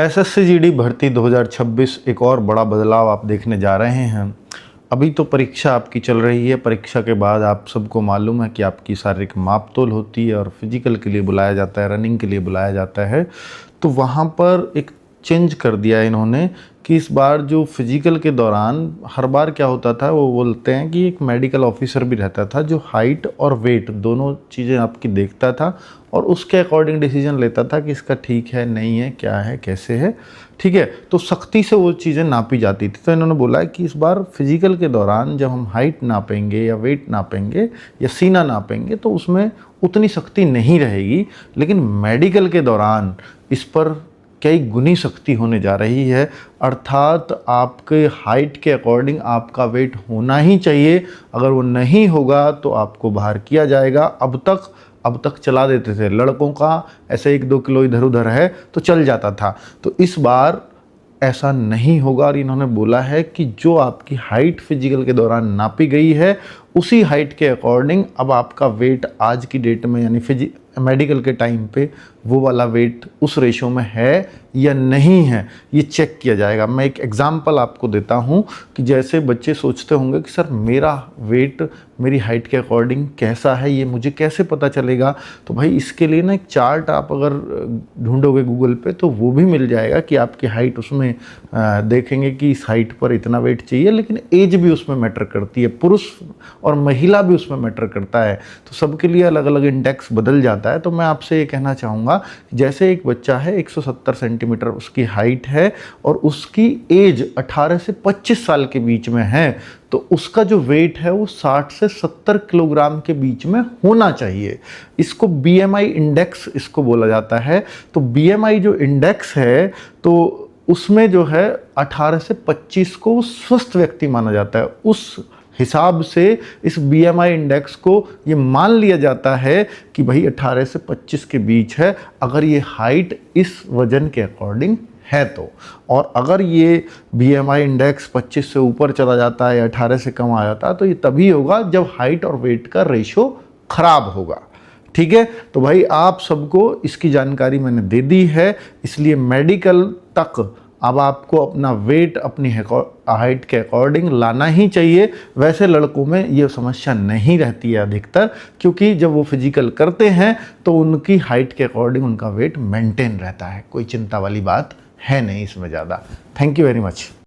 SSC GD भर्ती 2026 एक और बड़ा बदलाव आप देखने जा रहे हैं। अभी तो परीक्षा आपकी चल रही है। परीक्षा के बाद आप सबको मालूम है कि आपकी शारीरिक मापतोल होती है और फिजिकल के लिए बुलाया जाता है, रनिंग के लिए बुलाया जाता है। तो वहाँ पर एक चेंज कर दिया इन्होंने कि इस बार जो फिजिकल के दौरान हर बार क्या होता था, वो बोलते हैं कि एक मेडिकल ऑफिसर भी रहता था जो हाइट और वेट दोनों चीज़ें आपकी देखता था और उसके अकॉर्डिंग डिसीजन लेता था कि इसका ठीक है, नहीं है, क्या है, कैसे है। ठीक है, तो सख्ती से वो चीज़ें नापी जाती थी। तो इन्होंने बोला है कि इस बार फिजिकल के दौरान जब हम हाइट नापेंगे या वेट नापेंगे या सीना नापेंगे तो उसमें उतनी सख्ती नहीं रहेगी, लेकिन मेडिकल के दौरान इस पर कई गुनी सख्ती होने जा रही है। अर्थात आपके हाइट के अकॉर्डिंग आपका वेट होना ही चाहिए। अगर वो नहीं होगा तो आपको बाहर किया जाएगा। अब तक चला देते थे, लड़कों का ऐसे 1-2 किलो इधर उधर है तो चल जाता था। तो इस बार ऐसा नहीं होगा और इन्होंने बोला है कि जो आपकी हाइट फिजिकल के दौरान नापी गई है उसी हाइट के अकॉर्डिंग अब आपका वेट आज की डेट में यानी मेडिकल के टाइम पे वो वाला वेट उस रेशो में है या नहीं है, ये चेक किया जाएगा। मैं एक एग्जांपल आपको देता हूँ कि जैसे बच्चे सोचते होंगे कि सर मेरा वेट मेरी हाइट के अकॉर्डिंग कैसा है, ये मुझे कैसे पता चलेगा। तो भाई इसके लिए ना एक चार्ट आप अगर ढूंढोगे गूगल पे तो वो भी मिल जाएगा कि आपकी हाइट उसमें देखेंगे कि इस हाइट पर इतना वेट चाहिए, लेकिन एज भी उसमें मैटर करती है, पुरुष और महिला भी उसमें मैटर करता है। तो सबके लिए अलग अलग इंडेक्स बदल जाता है। तो मैं आपसे ये कहना चाहूँगा, जैसे एक बच्चा है 170 सेंटीमीटर उसकी हाइट है और उसकी एज 18 से 25 साल के बीच में है, तो उसका जो वेट है वो 60 से 70 किलोग्राम के बीच में होना चाहिए। इसको बीएमआई इंडेक्स इसको बोला जाता है। तो बीएमआई जो इंडेक्स है तो उसमें जो है 18 से 25 को स्वस्थ व्यक्ति माना जाता है। उस हिसाब से इस बीएमआई इंडेक्स को ये मान लिया जाता है कि भाई 18 से 25 के बीच है, अगर ये हाइट इस वजन के अकॉर्डिंग है तो। और अगर ये बीएमआई इंडेक्स 25 से ऊपर चला जाता है या 18 से कम आ जाता है तो ये तभी होगा जब हाइट और वेट का रेशो खराब होगा। ठीक है, तो भाई आप सबको इसकी जानकारी मैंने दे दी है, इसलिए मेडिकल तक अब आपको अपना वेट अपनी हाइट के अकॉर्डिंग लाना ही चाहिए। वैसे लड़कों में ये समस्या नहीं रहती है अधिकतर, क्योंकि जब वो फिजिकल करते हैं तो उनकी हाइट के अकॉर्डिंग उनका वेट मेंटेन रहता है। कोई चिंता वाली बात है नहीं इसमें ज़्यादा। Thank you very much.